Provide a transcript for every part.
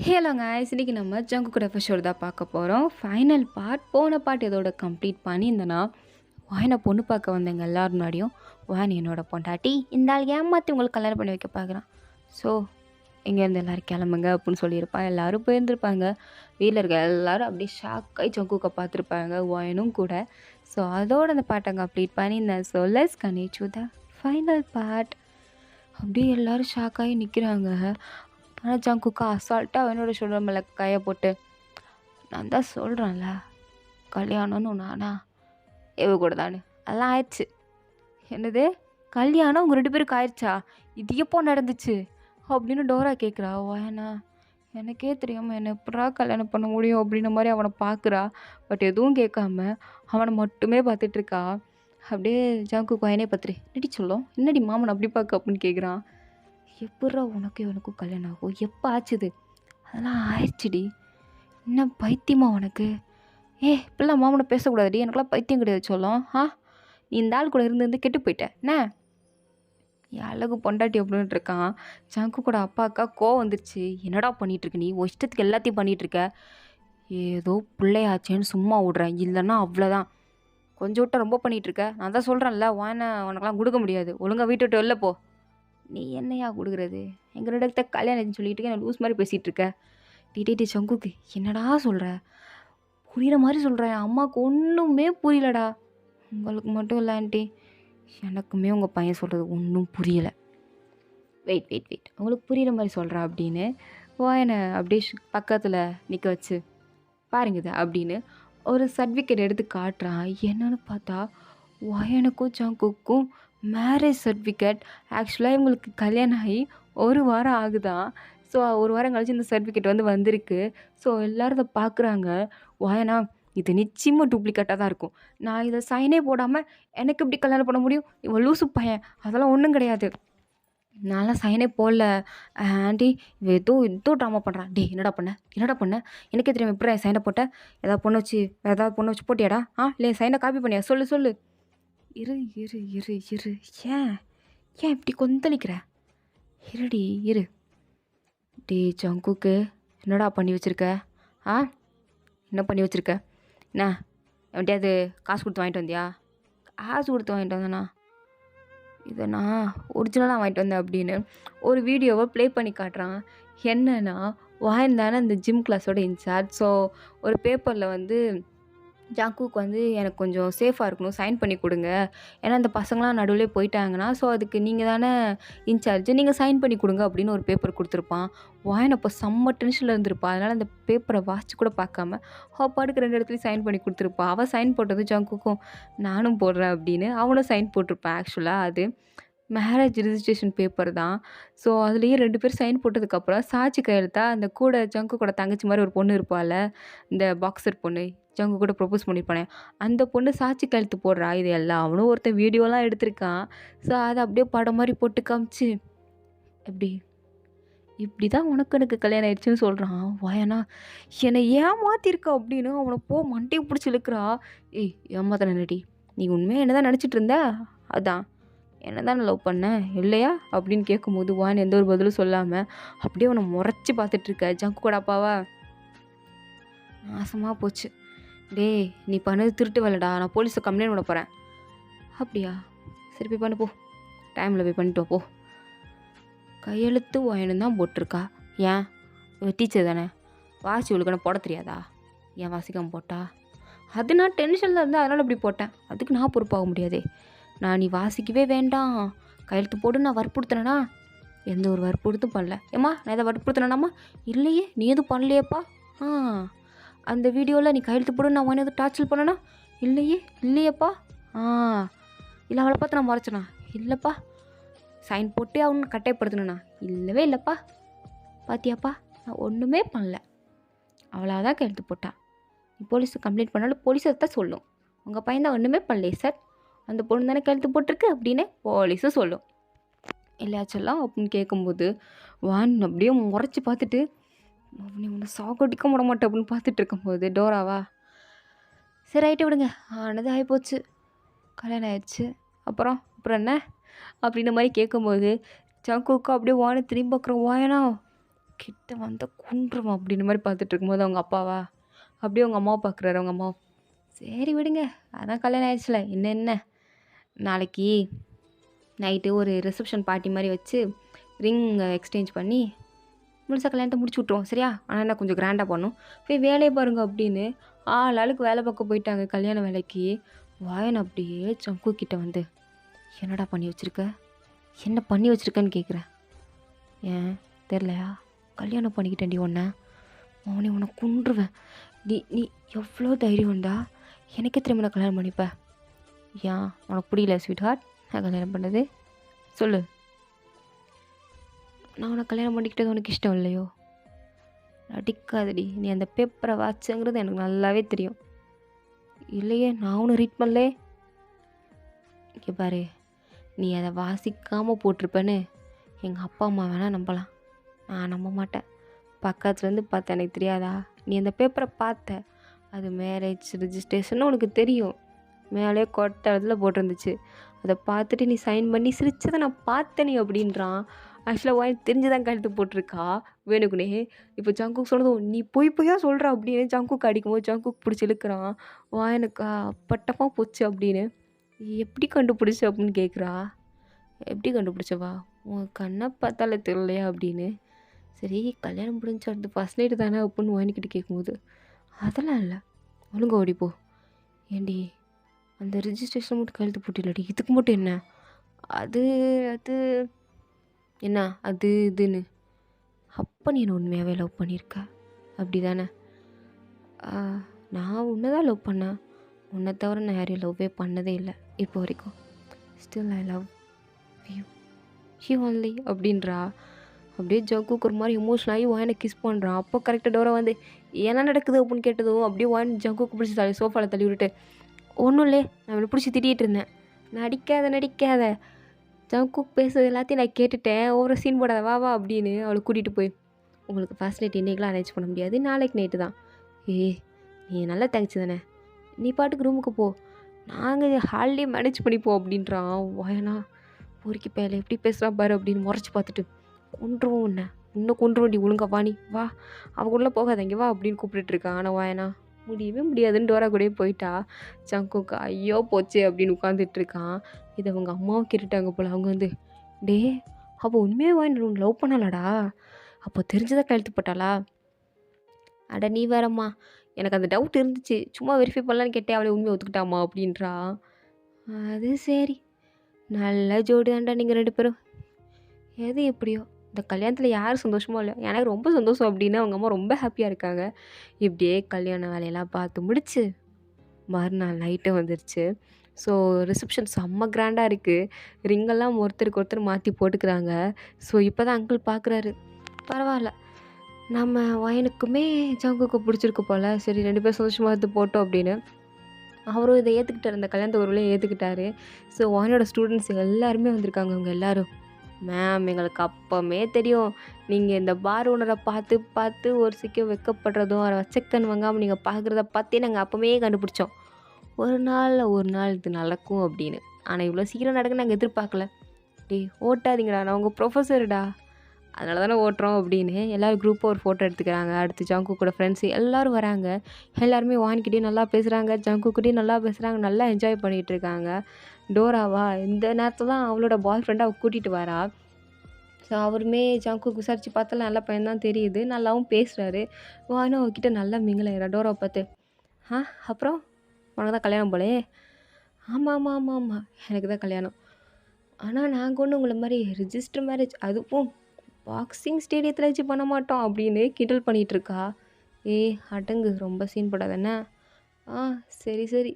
Hello guys, இன்னைக்கு நம்ம Jungkook episode தான் பார்க்க போகிறோம். Final part. போன பார்ட் இதோட கம்ப்ளீட் பண்ணியிருந்தேன்னா வாயனை பொண்ணு பார்க்க வந்தேங்க எல்லாரும் முன்னாடியும். வாயன் என்னோட பொண்டாட்டி இந்த ஆள் ஏமாற்றி உங்களுக்கு கல்யாணம் பண்ணி வைக்க பார்க்குறான். ஸோ இங்கேருந்து எல்லோரும் கிளம்புங்க அப்படின்னு சொல்லியிருப்பான். எல்லோரும் போயிருந்துருப்பாங்க. வீட்டில் இருக்க எல்லோரும் அப்படியே ஷாக்காகி ஜங்குக்கை பார்த்துருப்பாங்க, வாயனும் கூட. ஸோ அதோட அந்த பாட்டை கம்ப்ளீட் பண்ணியிருந்தேன். So let's continue the final part. அப்படியே எல்லோரும் ஷாக்காகி நிற்கிறாங்க. ஆனால் ஜங்குக்கா அசால்ட்டாக அவனோட ஷோல்டர் மேலே கையை போட்டு, நான் தான் சொல்கிறேன்ல கல்யாணம்னு நானா எவ கூட தானு அதெல்லாம் ஆயிடுச்சு. என்னது கல்யாணம் உங்கள் 2 பேருக்கு ஆயிடுச்சா? இது எப்போ நடந்துச்சு அப்படின்னு டோரா கேட்குறா. வேணா எனக்கே தெரியாமல் என்னை எப்படா கல்யாணம் பண்ண முடியும் அப்படின்ற மாதிரி அவனை பார்க்குறா. பட் எதுவும் கேட்காம அவனை மட்டுமே பார்த்துட்ருக்கா. அப்படியே ஜங்குக்கு வயனே பார்த்துரு என்னடி சொல்லும், என்னடி மாமன் அப்படி பார்க்க அப்படின்னு கேட்குறான். எப்பட்றா உனக்கு இவனுக்கும் கல்யாணம் ஆகும்? எப்போ ஆச்சுது? அதெல்லாம் ஆயிடுச்சுடி. என்ன பைத்தியமா உனக்கு? இப்படிலாம் மாமனை பேசக்கூடாதுடி, எனக்குலாம் பைத்தியம் கிடையாது சொல்லும். நீ இந்த ஆள் கூட இருந்து கெட்டு போயிட்ட என்ன? என் அழகு பொண்டாட்டி அப்படின்ட்டு இருக்கான். ஜங்கு கூட அப்பா அக்கா கோவம் வந்துருச்சு. என்னடா பண்ணிகிட்ருக்க நீ? இஷ்டத்துக்கு எல்லாத்தையும் பண்ணிகிட்ருக்க. ஏதோ பிள்ளையாச்சேன்னு சும்மா விட்றேன், இல்லைன்னா அவ்வளோதான். கொஞ்சம் விட்ட ரொம்ப பண்ணிகிட்ருக்க. நான் தான் சொல்கிறேன்ல, வானை உனக்கெல்லாம் கொடுக்க முடியாது. ஒழுங்காக வீட்டு விட்டு வெளில போ. நீ என்னையா கொடுக்குறது? எங்கள் இடத்த கல்யாணம் சொல்லிட்டு என்ன லூஸ் மாதிரி பேசிகிட்டு இருக்க. டிடி சங்குக்கு என்னடா சொல்கிற? புரிகிற மாதிரி சொல்கிறேன். அம்மாவுக்கு ஒன்றுமே புரியலடா. உங்களுக்கு மட்டும் இல்லை ஆண்டி, எனக்குமே உங்கள் பையன் சொல்கிறது ஒன்றும் புரியலை. வெயிட் உங்களுக்கு புரிகிற மாதிரி சொல்கிறா அப்படின்னு வாயனை அப்படியே பக்கத்தில் நிற்க வச்சு பாருங்க இது அப்படின்னு ஒரு சர்டிஃபிகேட் எடுத்து காட்டுறான். என்னன்னு பார்த்தா வாயனுக்கும் ஜங்குக்கும் மேரேஜ் சர்டிஃபிகேட். ஆக்சுவலாக இவங்களுக்கு கல்யாணம் ஆகி 1 வாரம் ஆகுதான். ஸோ 1 வாரம் கழிச்சு இந்த சர்டிஃபிகேட் வந்திருக்கு. ஸோ எல்லோரும் இதை பார்க்குறாங்க. வாயனா இது நிச்சயமாக டூப்ளிகேட்டாக தான் இருக்கும். நான் இதை சைனே போடாமல் எனக்கு எப்படி கல்யாணம் பண்ண முடியும்? இவன் லூசு பையன், அதெல்லாம் ஒன்றும் கிடையாது. நான்லாம் சைனே போடல ஆண்டி. இவன் ஏதோ ட்ராமா பண்ணுறான். என்னடா பண்ண எனக்கே தெரியும். எப்படி சைனை போட்டேன்? ஏதாவது பொண்ணு வச்சு போட்டியாடா? இல்லை சைனை காப்பி பண்ணியா? சொல்லு. இரு ஏன் இப்படி கொந்தளிக்கிற? இருடி இரு. ஜங்குக்கு என்னடா பண்ணி வச்சுருக்க? என்ன பண்ணி வச்சுருக்க? என்ன எப்படியாவது காசு கொடுத்து வாங்கிட்டு வந்தியா? காசு கொடுத்து வாங்கிட்டு வந்தேண்ணா, இதை நான் ஒரிஜினலாக வாங்கிட்டு வந்தேன் அப்படின்னு ஒரு வீடியோவை ப்ளே பண்ணி காட்டுறான். என்னன்னா வாயன் தானே இந்த ஜிம் கிளாஸோட இன்சார்ஜ். ஸோ ஒரு பேப்பரில் வந்து ஜங்குக்கு வந்து எனக்கு கொஞ்சம் சேஃபாக இருக்கணும், சைன் பண்ணி கொடுங்க. ஏன்னா அந்த பசங்களாம் நடுவில் போயிட்டாங்கன்னா ஸோ அதுக்கு நீங்கள் தானே இன்சார்ஜ், நீங்கள் சைன் பண்ணி கொடுங்க அப்படின்னு ஒரு பேப்பர் கொடுத்துருப்பான். வாயன் அப்போ செம்ம டென்ஷனில் இருந்திருப்பா. அதனால் அந்த பேப்பரை வாசிச்சு கூட பார்க்காம பாட்டுக்கு 2 இடத்துலையும் சைன் பண்ணி கொடுத்துருப்பா. அவள் சைன் போட்டது ஜங்குக்கும் நானும் போடுறேன் அப்படின்னு அவனும் சைன் போட்டிருப்பான். ஆக்சுவலாக அது மேரேஜ் ரிஜிஸ்ட்ரேஷன் பேப்பர் தான். ஸோ அதுலேயே 2 பேர் சைன் போட்டதுக்கப்புறம் சாட்சி கையெழுத்தா அந்த கூட ஜங்கு கூட தங்கச்சி மாதிரி ஒரு பொண்ணு இருப்பாள், இந்த பாக்ஸர் பொண்ணு ஜங்கு கூட ப்ரொப்போஸ் பண்ணியிருப்பானே, அந்த பொண்ணு சாட்சி கையெழுத்து போடுறா. இது எல்லாம் அவனும் ஒருத்தன் வீடியோலாம் எடுத்திருக்கான். ஸோ அதை அப்படியே படம் மாதிரி போட்டு காமிச்சு இப்படி தான் உனக்கு எனக்கு கல்யாணம் ஆயிடுச்சுன்னு சொல்கிறான். வாயனா என்னை ஏமாத்திருக்கா அப்படின்னு அவனை மண்டையை பிடிச்சி இழுக்கிறா. ஏமாத்தன நடி, நீ உண்மையாக என்ன தான் நினச்சிட்டு இருந்த? அதான் என்ன தான் லவ் பண்ணேன் இல்லையா அப்படின்னு கேட்கும்போது வான் எந்த ஒரு பதிலும் சொல்லாமல் அப்படியே அவனை முறைச்சி பார்த்துட்ருக்க. ஜங்கு கூட அப்பாவா நாசமாக போச்சு. நீ பண்ணது திருட்டு வேலைடா, நான் போலீஸை கம்ப்ளைண்ட் பண்ண போகிறேன். அப்படியா? சரி போய் பண்ணு போ, டைமில் போய் பண்ணிட்டு போ. கையெழுத்து வாயனு தான் போட்டிருக்கா. ஏன் டீச்சர் தானே, வாசி ஒழுக்கான போட தெரியாதா? ஏன் வாசிக்காமல் போட்டா? அது நான் டென்ஷனில் இருந்தேன், அதனால் அப்படி போட்டேன். அதுக்கு நான் பொறுப்பாக முடியாதே. நீ வாசிக்கவே வேண்டாம் கையெழுத்து போடு, நான் வற்புறுத்தினேனா? எந்த ஒரு வற்புறுத்தும் பண்ணல. ஏம்மா நான் எதை வற்புறுத்தினேனாம்மா? இல்லையே, நீ எதுவும் பண்ணலையேப்பா. அந்த வீடியோவில் நீ கையெழுத்து போடு நான் உன்னை எதுவும் டார்ச்சல் பண்ணனா? இல்லையேப்பா. இல்லை அவளை பார்த்து நான் மறைச்சனா? இல்லைப்பா. சைன் போட்டு அவனு கட்டாயப்படுத்தணுண்ணா? இல்லவே இல்லைப்பா. பாத்தியாப்பா, நான் ஒன்றுமே பண்ணல. அவளாக தான் கையெழுத்து போட்டா. நீ போலீஸுக்கு கம்ப்ளைண்ட் பண்ணாலும் போலீஸ் அதை தான் சொல்லும். உங்கள் பையன் தான் ஒன்றுமே பண்ணலையே சார், அந்த பொண்ணு தானே கையெழுத்து போட்டிருக்கு அப்படின்னு போலீஸும் சொல்லும் இல்லையாச்செல்லாம் அப்படின்னு கேட்கும்போது வான் அப்படியே முறைச்சி பார்த்துட்டு அவனை உன்னை சாகடிக்க விட மாட்டேன் அப்படின்னு பார்த்துட்டு இருக்கும்போது டோராவா சரி ஆகிட்டு விடுங்க, ஆனது ஆகிப்போச்சு, கல்யாணம் ஆயிடுச்சு, அப்புறம் என்ன அப்படின்ற மாதிரி கேட்கும்போது ஜங்குக்கு அப்படியே வானை திரும்பி பார்க்குறோம். வாயனா கிட்ட வந்தா கொன்றுவேன் அப்படின்ற மாரி பார்த்துட்டு இருக்கும்போது அவங்க அப்பாவா, அப்படியே அவங்க அம்மாவ பார்க்குறாரு. அவங்க அம்மாவும், "சரி விடுங்க. அதான் கல்யாணம் ஆயிடுச்சுல. இன்னும் என்ன? நாளைக்கு நைட்டு ஒரு ரிசப்ஷன் பார்ட்டி மாரி வச்சு, ரிங் எக்ஸ்சேஞ்ச் பண்ணி முழுசா கல்யாணத்த முடிச்சு விட்ருவோம். சரியா? ஆனா என்ன கொஞ்சம் கிராண்டா பண்ணணும். போய் வேலைய பாருங்க" அப்படின்னு ஆளாளுக்கு வேலை பார்க்க போயிட்டாங்க கல்யாண வேலைக்கு. வாயன் அப்படியே சங்கு கிட்ட வந்து, "என்னடா பண்ணி வச்சிருக்க? என்ன பண்ணி வச்சிருக்கன்னு கேட்குறேன்." "ஏன் தெரிலையா? கல்யாணம் பண்ணிக்கிட்டேன்டி உன்ன. மவனே உன்ன கொன்றுவேன். நீ நீ எவ்வளோ தைரியம்டா? எனக்கே தெரியாம நான் கல்யாணம் பண்ணிப்ப. ஏன் உனக்கு புரியல ஸ்வீட் ஹார்ட் நான் கல்யாணம் பண்ணது? சொல்லு. நான் உன்னை கல்யாணம் பண்ணிக்கிட்டது உனக்கு இஷ்டம் இல்லையோ? நடிக்காதடி. நீ அந்த பேப்பரை வாட்சங்கிறது எனக்கு நல்லாவே தெரியும்." "இல்லையே, நான் ஒன்றும் ரீட் பண்ணலே." "இங்கே பாரு, நீ அதை வாசிக்காமல் போட்டிருப்பேன்னு எங்கள் அப்பா அம்மா வேணால் நம்பலாம். நான் நம்ப மாட்டேன். பக்கத்துலேருந்து பார்த்த எனக்கு தெரியாதா? நீ அந்த பேப்பரை பார்த்த. அது மேரேஜ் ரிஜிஸ்ட்ரேஷன் உனக்கு தெரியும். மேலே கொட்டை இடத்துல போட்டிருந்துச்சு. அதை பார்த்துட்டு நீ சைன் பண்ணி சிரிச்சதை நான் பார்த்தேனே" அப்படின்றான். ஆக்சுவலாக வாய் தெரிஞ்சு தான் கழுத்து போட்டிருக்கா வேணுக்குனே. இப்போ ஜங்குக் சொன்னதும், "நீ பொய் பொய்யா சொல்கிற" அப்படின்னு ஜங்குக் அடிக்கும்போது ஜங்குக் பிடிச்சி இழுக்கிறான். வாயனுக்கா பட்டமாக போச்சு அப்படின்னு. "எப்படி கண்டுபிடிச்ச?" அப்படின்னு கேட்குறா. "எப்படி கண்டுபிடிச்சவா? உன் கண்ணை பார்த்தாலே தெரியலையா?" அப்படின்னு. "சரி கல்யாணம் முடிஞ்சு அடுத்து ஃபர்ஸ்ட் நைட்டு தானே" அப்படின்னு வாங்கிக்கிட்டு கேட்கும்போது, "அதெல்லாம் இல்லை, ஒழுங்கா ஓடிப்போ." "ஏண்டி அந்த ரிஜிஸ்ட்ரேஷன் மட்டும் கழுத்து போட்டில்லடி, இதுக்கு மட்டும் என்ன?" அது அது என்ன அது இதுன்னு. "அப்போ நீ என்ன உண்மையாகவே லவ் பண்ணியிருக்க அப்படி தானே?" "நான் உன்னை தான் லவ் பண்ணேன். உன்னை தவிர நான் யாரையும் லவ்வே பண்ணதே இல்லை இப்போ வரைக்கும். Still I love you, you only" அப்படின்றா. அப்படியே ஜங்குக்கு ஒரு மாதிரி எமோஷனல் ஆகி வாயனை கிஸ் பண்ணுறான். அப்போ கரெக்டாக டோரா வந்து, "என்ன நடக்குது?" அப்படின்னு கேட்டதும் அப்படியே வாயின் ஜங்குக்கு பிடிச்சி சோஃபாவில் தள்ளி விட்டுட்டு, "ஒன்றும் இல்லை, நான் இவனை பிடிச்சி திட்டிகிட்டு இருந்தேன்." "நடிக்காத நடிக்காத, ஜங்குக் பேசுறது எல்லாத்தையும் நான் கேட்டுட்டேன், ஓவர சீன் போடாத, வா வா" அப்படின்னு அவளை கூட்டிகிட்டு போய், "உங்களுக்கு ஃபர்ஸ்ட் நைட் இன்றைக்கெலாம் அரேஞ்ச் பண்ண முடியாது, நாளைக்கு நைட்டு தான்." நீ நல்லா தங்கச்சி தானே, நீ பாட்டுக்கு ரூமுக்கு போ, நாங்கள் ஹாலிடே மேனேஜ் பண்ணிப்போம்" அப்படின்றான். வாயனா பொறுக்கி பேல எப்படி பேசுகிறான் பாரு அப்படின்னு முறைச்சி பார்த்துட்டு, "கொன்றுவோம் உன்னை, இன்னும் கொன்றுவண்டி, ஒழுங்கா வா, நீ வா, அவக்குள்ளே போகாத, இங்கே வா" அப்படின்னு கூப்பிட்டுட்டு இருக்கான். ஆனால் வாயனா முடியவே முடியாதுன்னு டோரா கூடயே போயிட்டா. ஜங்குக்கு ஐயோ போச்சே அப்படின்னு உட்காந்துட்டு இருக்கான். இதை அவங்க அம்மாவும் கேட்டுட்டாங்க போல். அவங்க வந்து, "டே அவள் உண்மையாக வாங்கி உன்னை லவ் பண்ணலாடா, அப்போ தெரிஞ்சுதான் கழுத்து போட்டாளா?" "அட நீ வேறம்மா, எனக்கு அந்த டவுட் இருந்துச்சு, சும்மா வெரிஃபை பண்ணலான்னு கேட்டேன், அவளை உண்மையை ஒத்துக்கிட்டாமா" அப்படின்றா. "அது சரி, நல்ல ஜோடி தான்டா நீங்கள் 2 பேரும். எது எப்படியோ இந்த கல்யாணத்தில் யார் சந்தோஷமோ இல்லையோ, எனக்கு ரொம்ப சந்தோஷம்" அப்படின்னு அவங்க அம்மா ரொம்ப ஹாப்பியாக இருக்காங்க. இப்படியே கல்யாண வேலையெல்லாம் பார்த்து முடிச்சு மறுநாள் நைட்டு வந்துருச்சு. ஸோ ரிசப்ஷன் செம்ம கிராண்டாக இருக்குது. ரிங்கெல்லாம் ஒருத்தருக்கு ஒருத்தர் மாற்றி போட்டுக்கிறாங்க. ஸோ இப்போ தான் அங்கிள் பார்க்குறாரு. பரவாயில்ல, நம்ம வயனுக்குமே ஜங்குக்கு பிடிச்சிருக்கு போல், சரி 2 பேரும் சந்தோஷமாக இருந்து போட்டோம் அப்படின்னு அவரும் இதை ஏற்றுக்கிட்டார். இந்த கல்யாணத்தை ஒரு வழியாக ஏற்றுக்கிட்டாரு. ஸோ வயனோட ஸ்டூடெண்ட்ஸ் எல்லாருமே வந்திருக்காங்க. அவங்க எல்லோரும், "மேம் எங்களுக்கு அப்போவே தெரியும், நீங்கள் இந்த பார் ஓனரை பார்த்து பார்த்து ஒரு சிக்கம் வெக்கப்படுறதும் அவரை வச்சக்கன் வாங்காமல் நீங்கள் பார்க்குறத பார்த்தே நாங்கள் அப்போவே கண்டுபிடிச்சோம், ஒரு நாள் இது நடக்கும் அப்படின்னு. ஆனால் இவ்வளோ சீக்கிரம் நடக்குன்னு நாங்கள் எதிர்பார்க்கல. டேய் ஓட்டாதீங்கடா, நான் உங்கள் ப்ரொஃபஸர்டா, அதனால தானே ஓட்டுறோம்" அப்படின்னு எல்லோரும் குரூப்பாக ஒரு ஃபோட்டோ எடுத்துக்கிறாங்க. அடுத்து ஜங்குக்கோட ஃப்ரெண்ட்ஸு எல்லோரும் வராங்க. எல்லாருமே வான்கிட்டேயும் நல்லா பேசுகிறாங்க, ஜங்குக்கிட்டேயும் நல்லா பேசுகிறாங்க, நல்லா என்ஜாய் பண்ணிகிட்டு இருக்காங்க. டோராவா இந்த நேரத்தில் தான் அவளோட பாய் ஃப்ரெண்டை அவள் கூட்டிகிட்டு வரா. ஸோ அவருமே ஜங்குக்கு விசாரித்து பார்த்தாலும் நல்ல பையன் தான் தெரியுது, நல்லாவும் பேசுகிறாரு. வானும் அவகிட்ட நல்லா மிங்கிலாயிரா. டோராவை பார்த்து, அப்புறம் உனக்கு தான் கல்யாணம் போலே?" "ஆமாம் ஆமாம் ஆமாம் ஆமாம், எனக்கு தான் கல்யாணம். ஆனால் நாங்கள் ஒன்றும் உங்களை மாதிரி ரிஜிஸ்டர் மேரேஜ், அதுவும் பாக்ஸிங் ஸ்டேடியத்தில் வச்சு பண்ண மாட்டோம்" அப்படின்னு கிண்டல் பண்ணிகிட்ருக்கா. அடங்கு, ரொம்ப சீன் போடாத என்ன. சரி சரி,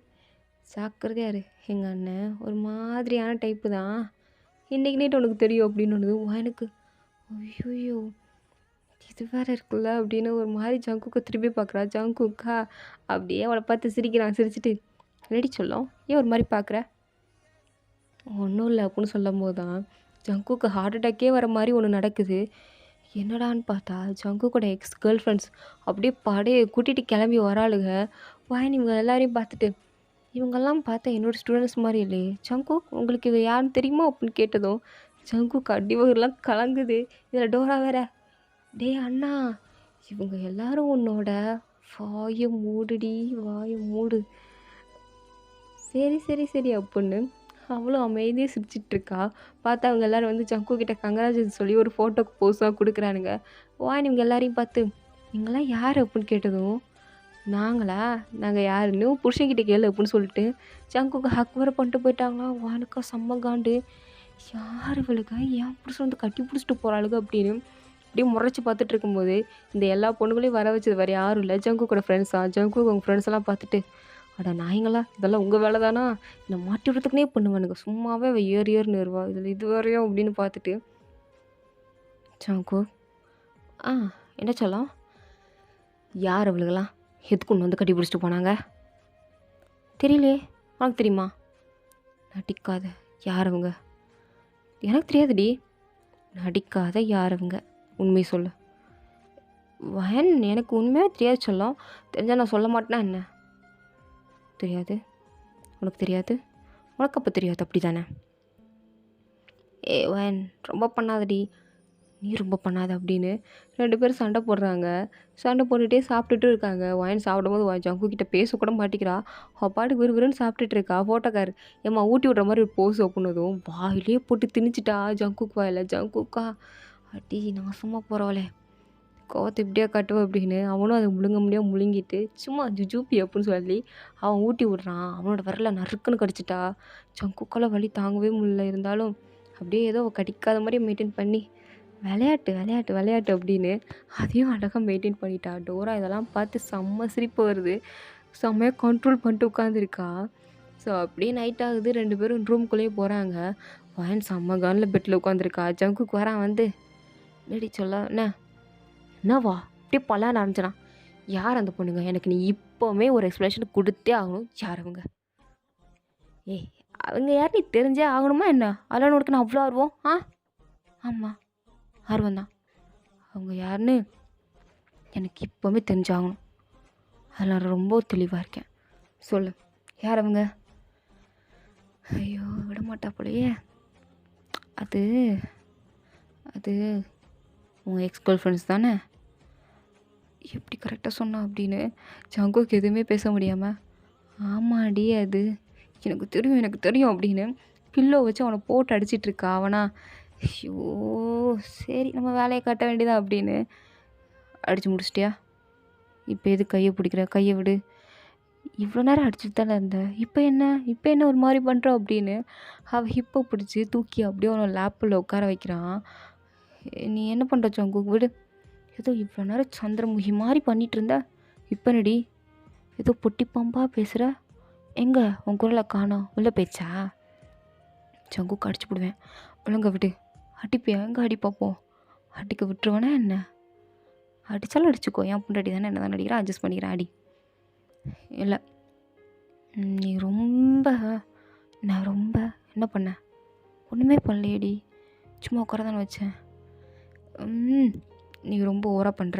ஜாக்கிரதையா இரு, எங்கள் அண்ணன் ஒரு மாதிரியான டைப்பு தான், இன்றைக்கி நைட்டு உனக்கு தெரியும்" அப்படின்னு ஒன்று எனக்கு. ஐயோ இது வேறு இருக்குல்ல அப்படின்னு ஒரு மாதிரி ஜங்குக்கை திரும்பி பார்க்குறா. ஜங்குக்கா அப்படியே அவளை பார்த்து சிரிக்கிறான். சிரிச்சிட்டு, "ரெடி சொல்லும், ஏன் ஒரு மாதிரி பார்க்குற?" "ஒன்றும் இல்லை" அப்படின்னு சொல்லும் போது தான் ஜங்குக்கு ஹார்ட் அட்டாக்கே வர மாதிரி ஒன்று நடக்குது. என்னடான்னு பார்த்தா ஜங்குக்கோட எக்ஸ் கேர்ள் ஃப்ரெண்ட்ஸ் அப்படியே படையை கூட்டிகிட்டு கிளம்பி வராளுங்க. வாயன் இவங்க எல்லாரையும் பார்த்துட்டு, "இவங்கெல்லாம் பார்த்தா என்னோடய ஸ்டூடெண்ட்ஸ் மாதிரி இல்லையே, ஜங்குக் உங்களுக்கு இவ யாருன்னு தெரியுமா?" அப்படின்னு கேட்டதும் ஜங்குக்கு அடிவகெல்லாம் கலங்குது. இதில் டோரா வேற, டேய் அண்ணா, இவங்க எல்லாரும் உன்னோட வாய மூடுடி, வாய மூடு. சரி சரி சரி அப்புடின்னு அவளும் அமைதியா சிரிச்சிட்ருக்கா. பார்த்தா அவங்க எல்லாரும் வந்து ஜங்கு கிட்ட கங்ராச்சுலேஷன் சொல்லி ஒரு ஃபோட்டோக்கு போஸாக கொடுக்குறானுங்க. வான் இவங்க எல்லாரையும் பார்த்து, "நீங்களாம் யார்?" அப்புடின்னு கேட்டதும், "நாங்களா? நாங்கள் யாருன்னு புருஷன்கிட்ட கேளு" அப்புடின்னு சொல்லிட்டு ஜங்குக்கு ஹக் வேறு பண்ணிட்டு போயிட்டாங்களா. வானுக்கா செம்ம காண்டு. யார் இவளுங்க? என் புருஷன் வந்து கட்டி பிடிச்சிட்டு போகிறாளுங்க அப்படின்னு அப்படியே முறைச்சி பார்த்துட்டு இருக்கும்போது, இந்த எல்லா பொண்ணுங்களையும் வர வச்சது வேறு யாரும் இல்லை, ஜங்குக்கோட ஃப்ரெண்ட்ஸா. ஜங்குக்கு அவங்க ஃப்ரெண்ட்ஸ் எல்லாம் பார்த்துட்டு, "அட நாய்ங்களா, இதெல்லாம் உங்கள் வேலை தானா? என்னை மாட்டி விடுறதுக்குனே பண்ணுவானுங்க. சும்மாவே அவள் ஏறு ஏறுன்னு ஏறுவா. இதில் இது வேறையோ?" அப்படின்னு பார்த்துட்டு, ஜங்கு, "ஆ என்ன சொல்லலாம்? யார் அவளுகெல்லாம்? எதுக்கு ஒன்று வந்து கட்டி பிடிச்சிட்டு போனாங்க?" "தெரியலையே, உனக்கு தெரியுமா?" "நடிக்காத, யார் அவங்க?" "எனக்கு தெரியாதுடி." "நடிக்காத, யார் அவங்க? உண்மை சொல்லு." "வயன் எனக்கு உண்மையாக தெரியாது சொல்லும். தெரிஞ்சால் நான் சொல்ல மாட்டேனா என்ன?" "தெரியாது, உனக்கு தெரியாது, உனக்கு அப்போ தெரியாது அப்படி தானே?" "ஏ வயன் ரொம்ப பண்ணாதடி, நீ ரொம்ப பண்ணாத" அப்படின்னு 2 பேரும் சண்டை போடுறாங்க. சண்டை போட்டுகிட்டே சாப்பிட்டுட்டு இருக்காங்க. வயன் சாப்பிடும்போது ஜங்கு கிட்ட பேசக்கூட மாட்டேங்கிறா. அவள் பாட்டுக்கு விறுவிறுன்னு சாப்பிட்டுட்டு இருக்கா. ஃபோட்டோக்கார், ஏம்மா ஊட்டி விட்ற மாதிரி ஒரு போஸ் அப்படின்னதும் வாயிலே போட்டு திணிச்சிட்டா ஜங்குக்கு வாயில். ஜங்குக்கா, அடி நாசமாக போகிறவளே, கோவத்தை இப்படியே காட்டுவ அப்படின்னு அவனும் அதை முழுங்க முடியாமல் முழுங்கிட்டு சும்மா ஜுஜூப்பி அப்படின்னு சொல்லி அவன் ஊட்டி விட்றான். அவனோட விரலை நறுக்குன்னு கடிச்சிட்டா. ஜங்குக்கால வலி தாங்கவே முடியல. இருந்தாலும் அப்படியே ஏதோ கடிக்காத மாதிரி மெயின்டைன் பண்ணி விளையாட்டு விளையாட்டு விளையாட்டு அப்படின்னு அதையும் அழகாக மெயின்டைன் பண்ணிட்டா. டோரா இதெல்லாம் பார்த்து செம்ம சிரிப்பு வருது. செம்மையாக கண்ட்ரோல் பண்ணிட்டு உட்காந்துருக்கா. ஸோ அப்படியே நைட் ஆகுது. 2 பேரும் ரூம்குள்ளேயே போகிறாங்க. வயன் செம்ம கானில் பெட்டில் உட்காந்துருக்கா. ஜங்குக்கு வரான் வந்து, "என்னடி சொல்ல என்ன? என்னவா?" அப்படியே பல்லான்னு ஆரம்பிச்சிடான். "யார் அந்த பொண்ணுங்க? எனக்கு நீ இப்போவுமே ஒரு எக்ஸ்ப்ளனேஷன் கொடுத்தே ஆகணும். யார் அவங்க?" "ஏய், அவங்க யார் நீ தெரிஞ்சே ஆகணுமா என்ன? அதெல்லாம் உனக்கு நான் அவ்வளோ ஆர்வம்? ஆ?" "ஆமாம், ஆர்வம் தான். அவங்க யாருன்னு எனக்கு இப்போவுமே தெரிஞ்சாகணும். அதில் நான் ரொம்ப தெளிவாக இருக்கேன். சொல்லு, யார் அவங்க?" ஐயோ, விடமாட்டா போலையே. அது அது உங்கள் எக்ஸ் கேர்ள் ஃப்ரெண்ட்ஸ் தானே?" எப்படி கரெக்டாக சொன்னா அப்படின்னு ஜங்குக்கு எதுவுமே பேச முடியாமல், "ஆமாடி, அது எனக்கு தெரியும் எனக்கு தெரியும்" அப்படின்னு பில்லோ வச்சு அவனை போட்டு அடிச்சிட்ருக்கா. அவனா, "ஐயோ சரி, நம்ம வேலையை காட்ட வேண்டியதா" அப்படின்னு அடித்து முடிச்சிட்டியா? இப்போ எது கையை பிடிக்கிற? கையை விடு. இவ்வளோ நேரம் அடிச்சுட்டு தானே இருந்த, இப்போ என்ன ஒரு மாதிரி பண்ணுற அப்படின்னு அவள் ஹிப்பை பிடிச்சி தூக்கி அப்படியே அவனை லேப்பில் உட்கார வைக்கிறான். "நீ என்ன பண்ணுற ஜங்கு, விடு. ஏதோ இவ்வளோ நேரம் சந்திரமுகி மாதிரி பண்ணிகிட்டு இருந்த, இப்போ என்னடி ஏதோ பொட்டி பாம்பாக பேசுகிற? எங்கே உன் குரலை காணோம், உள்ள போயிடுச்சா?" ஜங்குக்கு அடிச்சு போடுவேன். "ஒழுங்க விடு." "அடிப்பியா? எங்கே அடி பார்ப்போம்." "அடிக்க விட்டுருவேனா என்ன?" "அடித்தாலும் அடிச்சுக்கோ, என் பொண்டாட்டி தானே, என்ன தான் அடிக்கிறேன், அட்ஜஸ்ட் பண்ணிக்கிறேன், அடி." "இல்லை, நீ ரொம்ப நான் ரொம்ப என்ன பண்ணேன்? ஒன்றுமே பண்ணலையேடி, சும்மா உட்கார தானே வச்சேன்." "நீ ரொம்ப ஓவராக பண்ணுற."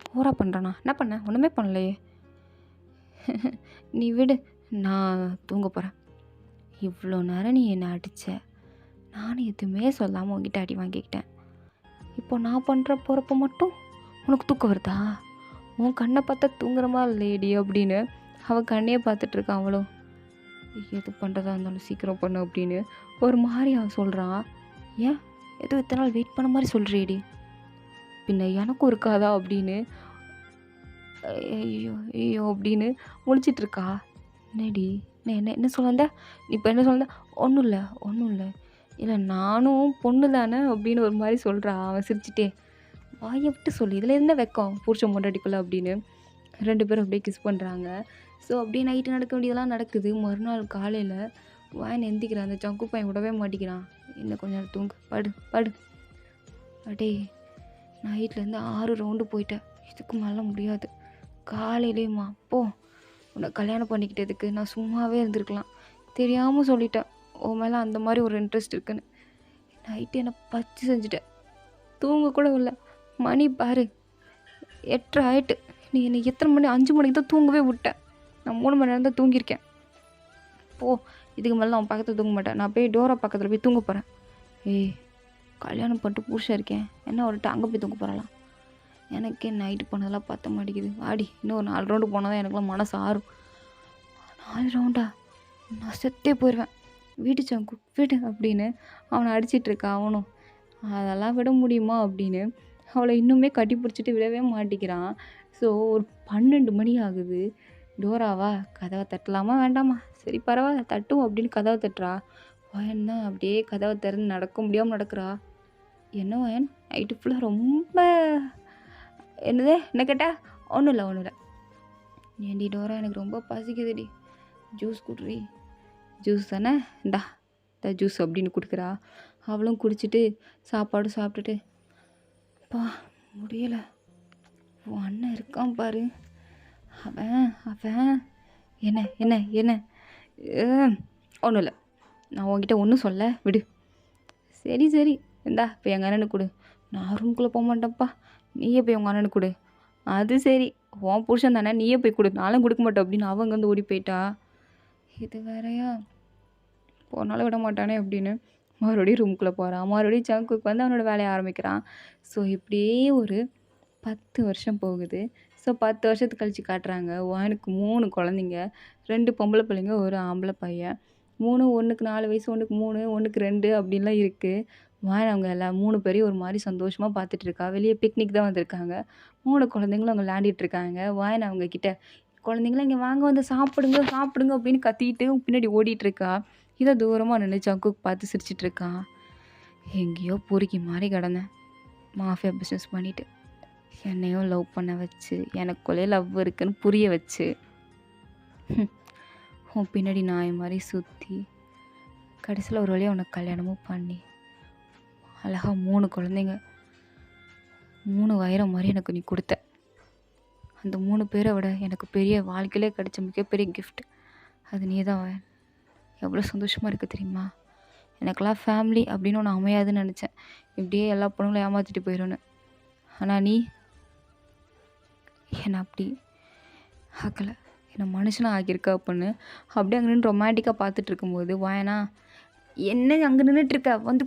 "ஓவராக பண்ணுறேண்ணா? என்ன பண்ணேன்? ஒன்றுமே பண்ணலையே." "நீ விடு, நான் தூங்க போகிறேன். இவ்வளோ நேரம் நீ என்னை அடித்த, நானும் எதுவுமே சொல்லாமல் உங்ககிட்ட அடி வாங்கிக்கிட்டேன். இப்போ நான் பண்ணுற போகிறப்ப மட்டும் உனக்கு தூக்கம் வருதா? உன் கண்ணை பார்த்தா தூங்குற மாதிரி இல்லையேடி" அப்படின்னு அவள் கண்ணையே பார்த்துட்ருக்கான். அவளும், "எது பண்ணுறதா இருந்தாலும் சீக்கிரம் பண்ணு" அப்படின்னு ஒரு மாதிரி அவன் சொல்கிறான். "ஏன் ஏதோ இத்தனை நாள் வெயிட் பண்ண மாதிரி சொல்கிறியேடி, பின்ன எனக்கும் இருக்காதா?" அப்படின்னு ஐயோ ஐயோ அப்படின்னு முழிச்சிட்ருக்கா. "என்னடி, என்ன என்ன சொல்ல வந்த? நீ இப்போ என்ன சொல்ல? ஒன்றும் இல்லை, ஒன்றும் இல்லை. இல்லை, நானும் பொண்ணு தானே" அப்படின்னு ஒரு மாதிரி சொல்கிறா. அவன் சிரிச்சிட்டே, "வாயை விட்டு சொல்லு, இதில் என்ன வெக்கம் புருஷன் பொண்டாட்டிக்குள்ளே" அப்படின்னு 2 பேரும் அப்படியே கிஸ் பண்ணுறாங்க. ஸோ அப்படியே நைட்டு நடக்க வேண்டியதெல்லாம் நடக்குது. மறுநாள் காலையில் வாயன் எந்திக்கிறான். அந்த ஜங்கு பையன் விடவே மாட்டேங்கிறான். "இன்னும் கொஞ்ச நேரம் தூங்கு, படு படு." "அடே, நைட்லேருந்து 6 ரவுண்டு போயிட்டேன், இதுக்கு மேலே முடியாது. காலையிலேயுமா? போ, உன்னை கல்யாணம் பண்ணிக்கிட்டதுக்கு நான் சும்மாவே இருந்திருக்கலாம். தெரியாமல் சொல்லிட்டேன் உன் மேலே அந்த மாதிரி ஒரு இன்ட்ரெஸ்ட் இருக்குன்னு. நைட்டு என்னை பச்சு செஞ்சுட்டேன், தூங்க கூட இல்லை. மணி பாரு 8:30 ஆயிட்டு. நீ என்னை எத்தனை மணி? 5 மணிக்கு தான் தூங்கவே விட்டேன். நான் 3 மணி நேரம் தான் தூங்கியிருக்கேன். போ, இதுக்கு மேலே நான் பக்கத்தில் தூங்க மாட்டேன். நான் போய் டோரா பக்கத்தில் போய் தூங்க போகிறேன்." "ஏய், கல்யாணம் பண்ணிட்டு புருஷன் இருக்கேன், என்ன அவர்கிட்ட அங்கே போய் தூங்க போகிறலாம். எனக்கே நைட்டு பண்ணதெல்லாம் பத்த மாட்டேங்குது. வாடி இன்னும் ஒரு 4 ரவுண்டு போனால் தான் எனக்குலாம் மனசு ஆறும். 4 ரவுண்டா? நான் செத்தே போயிடுவேன். வீட்டு சங்கு விடு அப்படின்னு அவனை அடிச்சிட்டு இருக்கா அவனும். அதெல்லாம் விட முடியுமா அப்படின்னு அவளை இன்னுமே கட்டி பிடிச்சிட்டு விடவே மாட்டேங்கிறான். ஸோ ஒரு 12 மணி ஆகுது. டோராவா கதவை தட்டலாமா வேண்டாமா, சரி பரவாயில்ல தட்டும் அப்படின்னு கதவை தட்டுறா. வயன் தான் அப்படியே கதவை திறந்து நடக்க முடியாமல் நடக்கிறா. என்ன வயன் நைட்டு ஃபுல்லாக ரொம்ப என்னது என்ன கேட்டா? ஒன்றும் இல்லை ஒன்றும் இல்லை. ஏண்டி டோரா எனக்கு ரொம்ப பசிக்குதுடி, ஜூஸ் குடுறி. ஜூஸ் தானே, இந்தா இந்த ஜூஸ் அப்படின்னு கொடுக்குறா. அவளும் குடிச்சிட்டு சாப்பாடு சாப்பிட்டுட்டு, அப்பா முடியலை, உன் அண்ணன் இருக்கான் பாரு, அவன் அவன் என்ன என்ன என்ன ஒன்றும் இல்லை, நான் உன்கிட்ட ஒன்றும் சொல்ல விடு. சரி சரி இந்தா இப்போ எங்கள் அண்ணனுக்கு கொடு. நான் ரூம்குள்ளே போக மாட்டேன்ப்பா, நீயே போய் உங்கள் அண்ணனுக்கு கொடு. அது சரி உன் புருஷன் தானே, நீயே போய் கொடு, நானும் கொடுக்க மாட்டேன் அப்படின்னு அவங்க வந்து ஓடி போயிட்டா. இது வேறையா, போனாலும் விட மாட்டானே அப்படின்னு மறுபடியும் ரூமுக்குள்ளே போகிறான். மறுபடியும் ஜங்குக்கு வந்து அவனோட வேலையை ஆரம்பிக்கிறான். ஸோ இப்படியே ஒரு 10 வருஷம் போகுது. ஸோ 10 வருஷத்துக்கு கழிச்சு காட்டுறாங்க. எனக்கு 3 குழந்தைங்க, 2 பொம்பளை பிள்ளைங்க, ஒரு ஆம்பளை பையன். 3 ஒன்றுக்கு 4 வயசு, ஒன்றுக்கு 3, ஒன்றுக்கு 2 அப்படின்லாம் இருக்குது. அவங்க எல்லாம் 3 பேரையும் ஒரு மாதிரி சந்தோஷமாக பார்த்துட்டு இருக்கா. வெளியே பிக்னிக் தான் வந்திருக்காங்க. 3 குழந்தைங்களும் அவங்க விளையாண்டிட்டு இருக்காங்க. அவங்க கிட்ட குழந்தைங்கள இங்கே வாங்க வந்து சாப்பிடுங்க சாப்பிடுங்க அப்படின்னு கத்திட்டு பின்னாடி ஓடிட்டு இருக்கா. இதை தூரமாக நின்று ஜங்குக்கு பார்த்து சிரிச்சிட்டு இருக்கான். எங்கேயோ பொறுக்கி மாதிரி கிடந்தேன், மாஃபியா பிஸ்னஸ் பண்ணிட்டு என்னையும் லவ் பண்ண வச்சு, எனக்குள்ளே லவ் இருக்குன்னு புரிய வச்சு, உன் பின்னாடி நாய் மாதிரி சுற்றி கடைசியில் ஒரு வழியாக உனக்கு கல்யாணமும் பண்ணி அழகாக 3 குழந்தைங்க, 3 வைரம் மாதிரி எனக்கு நீ கொடுத்த. அந்த 3 பேரை விட எனக்கு பெரிய வாழ்க்கையிலே கிடைச்ச மிகப்பெரிய கிஃப்ட் அது நீ தான். எவ்வளோ சந்தோஷமாக இருக்குது தெரியுமா. எனக்கெல்லாம் ஃபேமிலி அப்படின்னு ஒன்று அமையாதுன்னு நினச்சேன், இப்படியே எல்லா பொண்ணுங்களும் ஏமாற்றிட்டு போயிடும்னு. ஆனால் நீ என்னை அப்படி ஆக்கலை, என்னை மனுஷனாக ஆக்கியிருக்க அப்படின்னு அப்படியே அங்கே நின்று ரொமான்டிக்காக பார்த்துட்டு இருக்கும்போது வாயனா என்ன அங்கே நின்றுட்டுருக்க, வந்து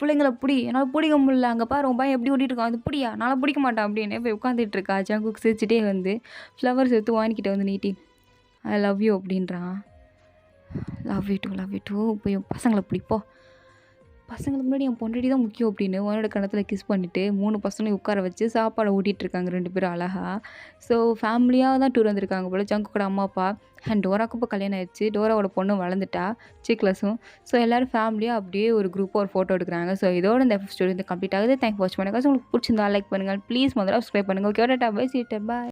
பிள்ளைங்களை பிடி, என்னால் பிடிக்க முடியல, அங்கே பாரு உன் பையன் எப்படி ஓடிட்டு இருக்கான், அது பிடியா, நான் பிடிக்க மாட்டேன் அப்படின்னு போய் உட்காந்துட்டு இருக்கா. ஜங்குக்கு சிரிச்சிட்டே வந்து ஃப்ளவர்ஸ் எடுத்து வாங்கிக்கிட்ட வந்து நீட்டி ஐ லவ் யூ அப்படின்றான். லவ் யூ டூ போய் பசங்களை பிடிப்போ, பசங்களுக்கு முன்னாடி என் பொண்டாட்டி தான் முக்கியம் அப்படின்னு உன்னோட கணத்தில் கிஸ் பண்ணிவிட்டு 3 பசங்களையும் உட்கார வச்சு சாப்பாடை ஊட்டிகிட்ருக்காங்க 2 பேரும் அழகாக. ஸோ ஃபேமிலியாக தான் டூர் வந்திருக்காங்க போல் ஜங்குக்கோட அம்மா அப்பா. அண்ட் டோராக்கு இப்போ கல்யாணம் ஆயிடுச்சு, டோராவோட பொண்ணு வளர்ந்துட்டா சிக்லஸும். ஸோ எல்லோரும் ஃபேமிலியாக அப்படியே ஒரு குரூப்பாக ஒரு ஃபோட்டோ எடுக்கிறாங்க. ஸோ இதோட இந்த ஸ்டோரி வந்து கம்ப்ளீட் ஆகுது. தேங்க் வாட்ச் பண்ணுங்கள். உங்களுக்கு பிடிச்சிருந்தா லைக் பண்ணுங்கள், ப்ளீஸ் முதல்ல சப்ஸ்கிரைப் பண்ணுங்கள். Okay tata bye, see you, by.